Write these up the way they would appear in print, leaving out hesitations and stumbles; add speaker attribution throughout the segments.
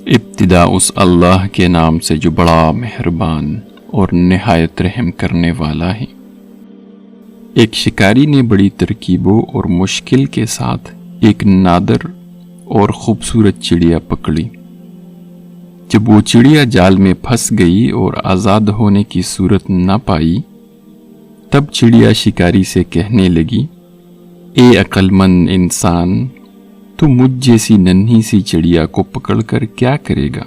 Speaker 1: ابتدا اس اللہ کے نام سے جو بڑا مہربان اور نہایت رحم کرنے والا ہے۔ ایک شکاری نے بڑی ترکیبوں اور مشکل کے ساتھ ایک نادر اور خوبصورت چڑیا پکڑی۔ جب وہ چڑیا جال میں پھنس گئی اور آزاد ہونے کی صورت نہ پائی، تب چڑیا شکاری سے کہنے لگی، اے عقل مند انسان، تو مجھ جیسی ننھی سی چڑیا کو پکڑ کر کیا کرے گا؟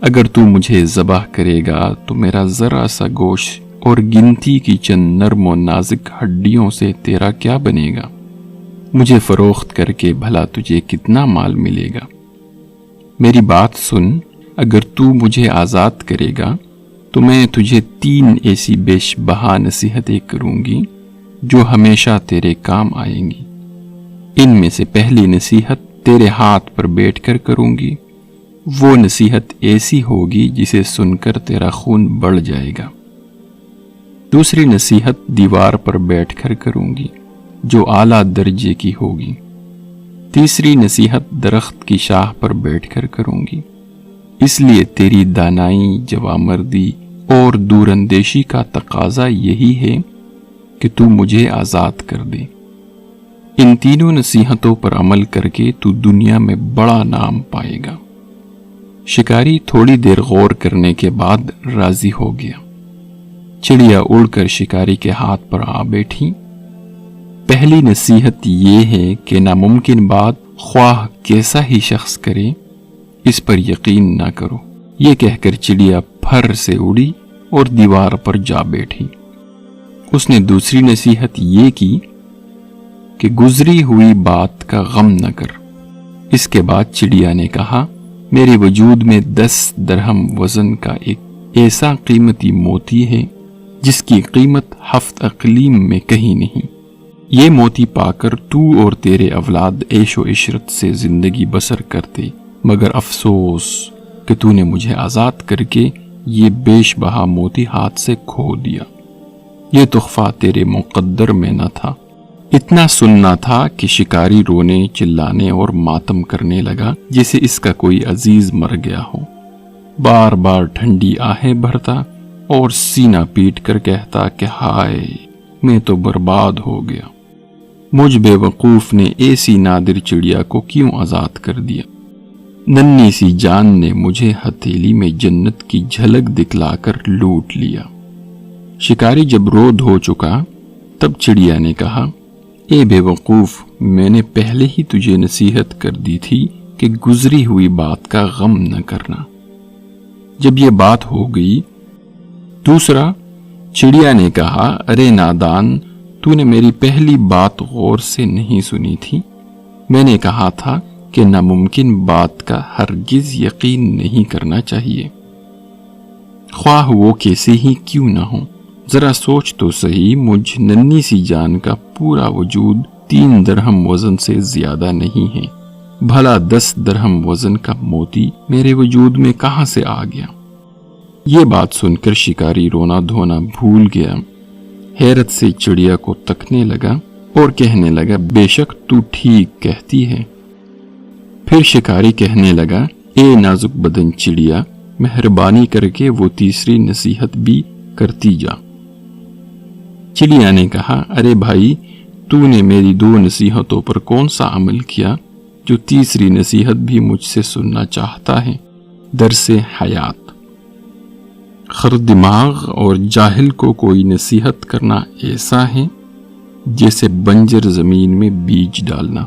Speaker 1: اگر تو مجھے ذبح کرے گا تو میرا ذرا سا گوشت اور گنتی کی چند نرم و نازک ہڈیوں سے تیرا کیا بنے گا؟ مجھے فروخت کر کے بھلا تجھے کتنا مال ملے گا؟ میری بات سن، اگر تو مجھے آزاد کرے گا تو میں تجھے 3 ایسی بیش بہا نصیحتیں کروں گی جو ہمیشہ تیرے کام آئیں گی۔ ان میں سے پہلی نصیحت تیرے ہاتھ پر بیٹھ کر کروں گی۔ وہ نصیحت ایسی ہوگی جسے سن کر تیرا خون بڑھ جائے گا۔ دوسری نصیحت دیوار پر بیٹھ کر کروں گی جو اعلیٰ درجے کی ہوگی۔ تیسری نصیحت درخت کی شاخ پر بیٹھ کر کروں گی، اس لیے تیری دانائی، جوامردی اور دور اندیشی کا تقاضا یہی ہے کہ تو مجھے آزاد کر دے۔ ان تینوں نصیحتوں پر عمل کر کے تو دنیا میں بڑا نام پائے گا۔ شکاری تھوڑی دیر غور کرنے کے بعد راضی ہو گیا۔ چڑیا اڑ کر شکاری کے ہاتھ پر آ بیٹھی۔ پہلی نصیحت یہ ہے کہ ناممکن بات خواہ کیسا ہی شخص کرے، اس پر یقین نہ کرو۔ یہ کہہ کر چڑیا پھر سے اڑی اور دیوار پر جا بیٹھی۔ اس نے دوسری نصیحت یہ کی کہ گزری ہوئی بات کا غم نہ کر۔ اس کے بعد چڑیا نے کہا، میرے وجود میں 10 درہم وزن کا ایک ایسا قیمتی موتی ہے جس کی قیمت 7 اقلیم میں کہیں نہیں۔ یہ موتی پا کر تو اور تیرے اولاد عیش و عشرت سے زندگی بسر کرتے، مگر افسوس کہ تو نے مجھے آزاد کر کے یہ بیش بہا موتی ہاتھ سے کھو دیا۔ یہ تحفہ تیرے مقدر میں نہ تھا۔ اتنا سننا تھا کہ شکاری رونے، چلانے اور ماتم کرنے لگا جیسے اس کا کوئی عزیز مر گیا ہو۔ بار بار ٹھنڈی آہیں بھرتا اور سینہ پیٹ کر کہتا کہ ہائے، میں تو برباد ہو گیا۔ مجھ بے وقوف نے ایسی نادر چڑیا کو کیوں آزاد کر دیا؟ ننھی سی جان نے مجھے ہتھیلی میں جنت کی جھلک دکھلا کر لوٹ لیا۔ شکاری جب رو دھو چکا، تب چڑیا نے کہا، اے بے وقوف، میں نے پہلے ہی تجھے نصیحت کر دی تھی کہ گزری ہوئی بات کا غم نہ کرنا۔ جب یہ بات ہو گئی، دوسرا چڑیا نے کہا، ارے نادان، تو نے میری پہلی بات غور سے نہیں سنی تھی۔ میں نے کہا تھا کہ ناممکن بات کا ہرگز یقین نہیں کرنا چاہیے، خواہ وہ کیسے ہی کیوں نہ ہو۔ ذرا سوچ تو صحیح، مجھ ننھی سی جان کا پورا وجود 3 درہم وزن سے زیادہ نہیں ہے، بھلا 10 درہم وزن کا موتی میرے وجود میں کہاں سے آ گیا؟ یہ بات سن کر شکاری رونا دھونا بھول گیا، حیرت سے چڑیا کو تکنے لگا اور کہنے لگا، بے شک تو ٹھیک کہتی ہے۔ پھر شکاری کہنے لگا، اے نازک بدن چڑیا، مہربانی کر کے وہ تیسری نصیحت بھی کرتی جا۔ چڑیا نے کہا، ارے بھائی، تو نے میری 2 نصیحتوں پر کون سا عمل کیا جو تیسری نصیحت بھی مجھ سے سننا چاہتا ہے؟ درس حیات۔ خر دماغ اور جاہل کو کوئی نصیحت کرنا ایسا ہے جیسے بنجر زمین میں بیج ڈالنا۔